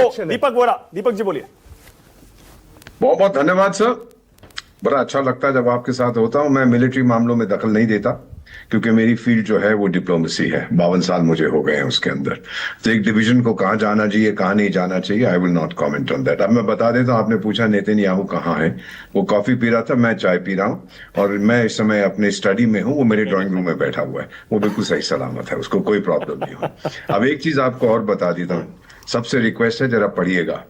तो दीपक वोरा, दीपक जी बोलिए। बहुत बहुत धन्यवाद सर। बड़ा अच्छा लगता है जब आपके साथ होता हूं। मैं मिलिट्री मामलों में दखल नहीं देता क्योंकि मेरी फील्ड जो है वो डिप्लोमेसी है। 52 साल मुझे हो गए हैं उसके अंदर। तो एक डिवीजन को कहाँ जाना चाहिए कहाँ नहीं जाना चाहिए, I will not comment on that. अब मैं बता देता हूँ, आपने पूछा नेतन्याहू कहाँ है। वो कॉफी पी रहा था, मैं चाय पी रहा हूँ और मैं इस समय अपने स्टडी में हूँ। वो मेरे ड्राइंग रूम में बैठा हुआ है। वो बिल्कुल सही सलामत है, उसको कोई प्रॉब्लम नहीं हो। अब एक चीज आपको और बता देता हूँ, सबसे रिक्वेस्ट है जरा पढ़िएगा।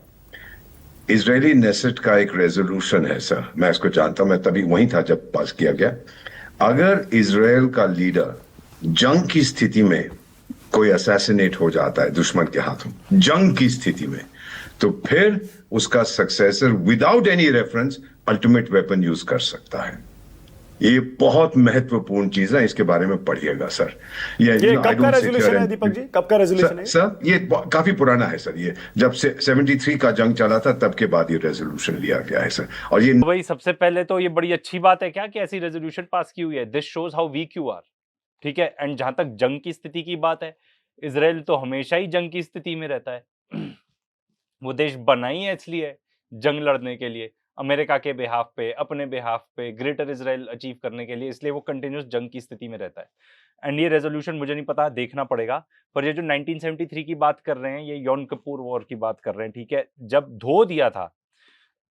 इजरायली नेसेट का एक रेजोल्यूशन है सर, मैं इसको जानता हूं, मैं तभी वहीं था जब पास किया गया। अगर इजरायल का लीडर जंग की स्थिति में कोई असैसिनेट हो जाता है दुश्मन के हाथों, जंग की स्थिति में, तो फिर उसका successor without any reference ultimate weapon use कर सकता है। ये बहुत महत्वपूर्ण चीज है, इसके बारे में पढ़िएगा सर। ये कब का रेजोल्यूशन है दीपक जी, कब का रेजोल्यूशन है? सर ये काफी पुराना है सर। ये जब से 73 का जंग चला था तब के बाद ये रेजोल्यूशन लिया गया है सर। और ये भाई सबसे पहले तो ये बड़ी अच्छी बात है क्या कि ऐसी रेजोल्यूशन पास की हुई है। This shows how weak you are. ठीक है। एंड जहां तक जंग की स्थिति की बात है, इजराइल तो हमेशा ही जंग की स्थिति में रहता है। वो देश बना ही है इसलिए जंग लड़ने के लिए, अमेरिका के बिहाफ पे, अपने बिहाफ पे, ग्रेटर इजराइल अचीव करने के लिए, इसलिए वो कंटिन्यूस जंग की स्थिति में रहता है। एंड ये रेजोल्यूशन मुझे नहीं पता, देखना पड़ेगा। पर ये जो 1973 की बात कर रहे हैं, ये यौम किप्पुर वॉर की बात कर रहे हैं। ठीक है, जब धो दिया था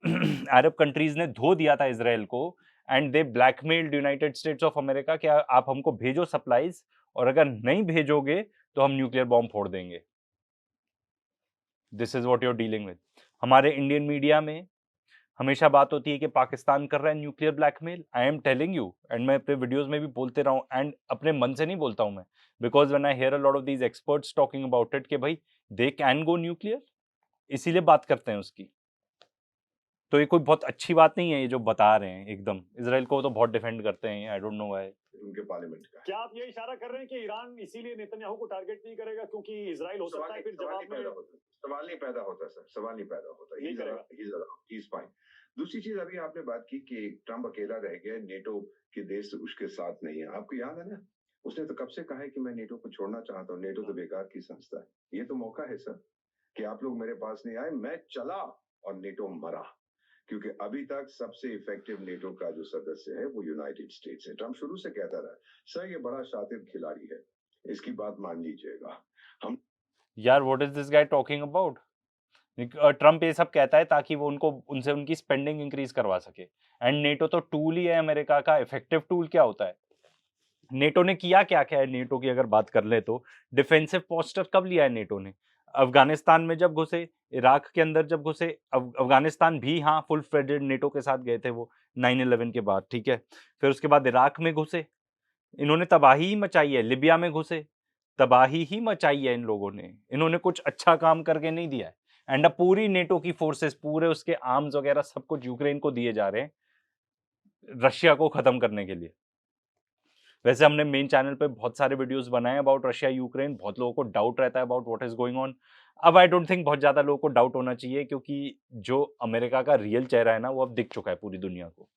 अरब कंट्रीज ने धो दिया था इजराइल को, and they blackmailed United states of America कि आप हमको भेजो सप्लाईज, और अगर नहीं भेजोगे तो हम न्यूक्लियर बॉम्ब फोड़ देंगे। This is what you are dealing with. हमारे इंडियन मीडिया में हमेशा बात होती है कि पाकिस्तान कर रहा है nuclear blackmail. I am telling you, and मैं अपने वीडियोस में भी बोलते रहा हूँ, एंड अपने मन से नहीं बोलता हूँ मैं, because when I hear a lot of these experts talking about it कि भाई दे कैन गो न्यूक्लियर, इसीलिए बात करते हैं उसकी। तो ये कोई बहुत अच्छी बात नहीं है ये जो बता रहे हैं। एकदम इजराइल को तो बहुत डिफेंड करते हैं, आई डोंट नो व्हाई। उनके पार्लियामेंट का क्या आप ये इशारा कर रहे हैं कि ईरान इसीलिए नेतन्याहू को टारगेट नहीं करेगा क्योंकि इजराइल हो सकता है फिर जवाब में? सवाल नहीं पैदा होता सर, सवाल नहीं पैदा होता। नहीं करेगा। He is fine. दूसरी चीज, अभी आपने बात की कि ट्रम्प अकेला रह गया, नेटो के देश उसके साथ नहीं है। आपको याद है ना, उसने तो कब से कहा है कि मैं नेटो को छोड़ना चाहता हूँ, नेटो तो बेकार की संस्था है। ये तो मौका है सर कि आप लोग मेरे पास नहीं आए, मैं चला और नेटो मरा। क्योंकि अभी तक सबसे इफेक्टिव नेटो का जो सदस्य है वो यूनाइटेड स्टेट्स है। ट्रम्प शुरू से कहता रहा सर ये बड़ा शातिर खिलाड़ी है, इसकी बात मान लीजिएगा। हम यार what is this guy talking about? Trump ये सब कहता है ताकि वो उनसे उनकी स्पेंडिंग इंक्रीज करवा सके। एंड नेटो तो टूल ही है अमेरिका का। इफेक्टिव टूल क्या होता है? नेटो ने किया क्या क्या है? नेटो की अगर बात कर ले तो डिफेंसिव पोस्टर कब लिया है नेटो ने? अफगानिस्तान में जब घुसे, इराक के अंदर जब घुसे, अफगानिस्तान भी हाँ फुल फ्लेजेड नेटो के साथ गए थे वो 9/11 के बाद। ठीक है, फिर उसके बाद इराक में घुसे, इन्होंने तबाही ही मचाई है। लिबिया में घुसे, तबाही ही मचाई है इन लोगों ने। इन्होंने कुछ अच्छा काम करके नहीं दिया है। एंड अब पूरी नेटो की फोर्सेस, पूरे उसके आर्म्स वगैरह सब कुछ यूक्रेन को दिए जा रहे हैं रशिया को खत्म करने के लिए। वैसे हमने मेन चैनल पे बहुत सारे वीडियोस बनाए अबाउट रशिया यूक्रेन। बहुत लोगों को डाउट रहता है about what is going on. अब आई डोंट थिंक बहुत ज्यादा लोगों को डाउट होना चाहिए, क्योंकि जो अमेरिका का रियल चेहरा है ना वो अब दिख चुका है पूरी दुनिया को।